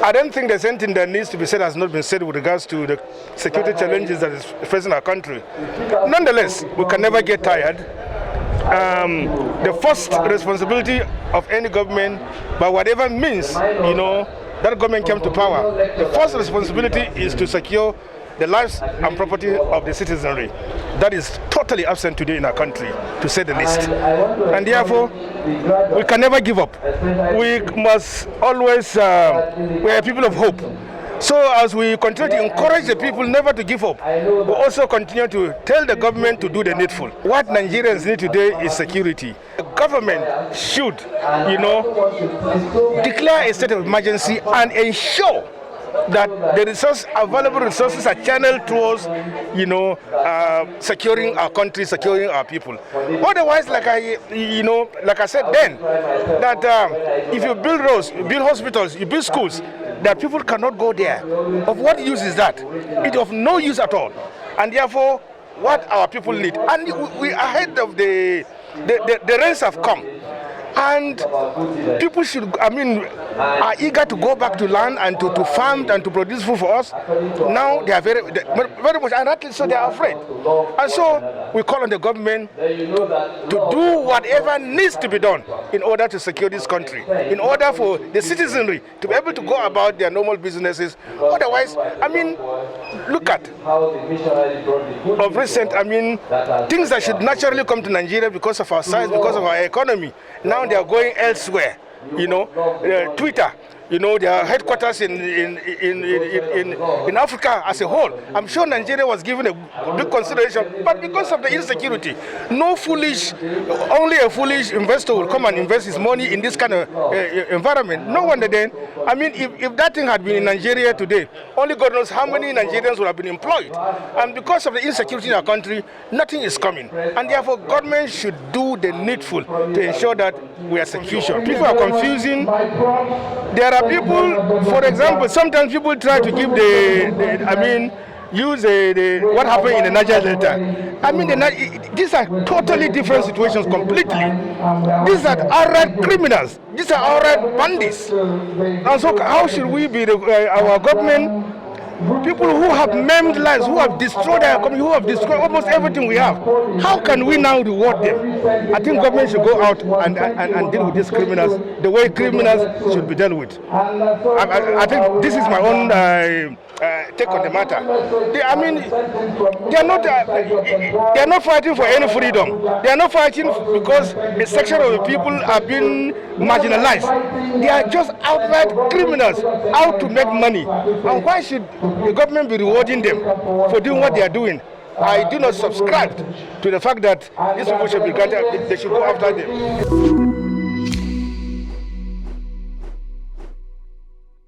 I don't think there's anything that needs to be said has not been said with regards to the security challenges that is facing our country. Nonetheless, we can never get tired. The first responsibility of any government, by whatever means, that government came to power, the first responsibility is to secure the lives and property of the citizenry. That is totally absent today in our country, to say the least. And therefore, we can never give up. We must always, we are people of hope. So as we continue to encourage the people never to give up, we also continue to tell the government to do the needful. What Nigerians need today is security. The government should, declare a state of emergency and ensure that the available resources are channeled towards, securing our country, securing our people. Otherwise, like I said then, that if you build roads, you build hospitals, you build schools, that people cannot go there. Of what use is that? It's of no use at all. And therefore, what our people need, and we are ahead of the rains have come. And people are eager to go back to land and to farm and to produce food for us. Now they are very much, and rightly so, they are afraid. And so we call on the government to do whatever needs to be done in order to secure this country, in order for the citizenry to be able to go about their normal businesses. Otherwise, look at, of recent, things that should naturally come to Nigeria because of our size, because of our economy. Now they are going elsewhere, Twitter, their headquarters in Africa as a whole. I'm sure Nigeria was given a big consideration, but because of the insecurity, only a foolish investor will come and invest his money in this kind of environment. No wonder then, if that thing had been in Nigeria today, only God knows how many Nigerians would have been employed. And because of the insecurity in our country, nothing is coming. And therefore, government should do the needful to ensure that we are secure. People are confusing. There are people, for example, sometimes people try to give what happened in the Niger Delta. These are totally different situations completely. These are outright criminals. These are outright bandits. And so how should we be, our government, people who have maimed lives, who have destroyed our economy, who have destroyed almost everything we have, how can we now reward them? I think government should go out and deal with these criminals the way criminals should be dealt with. I think this is my own take on the matter. They are not fighting for any freedom. They are not fighting because a section of the people are being marginalized. They are just outright criminals out to make money. And why should the government be rewarding them for doing what they are doing? I do not subscribe to the fact that these people should be granted, they should go after them.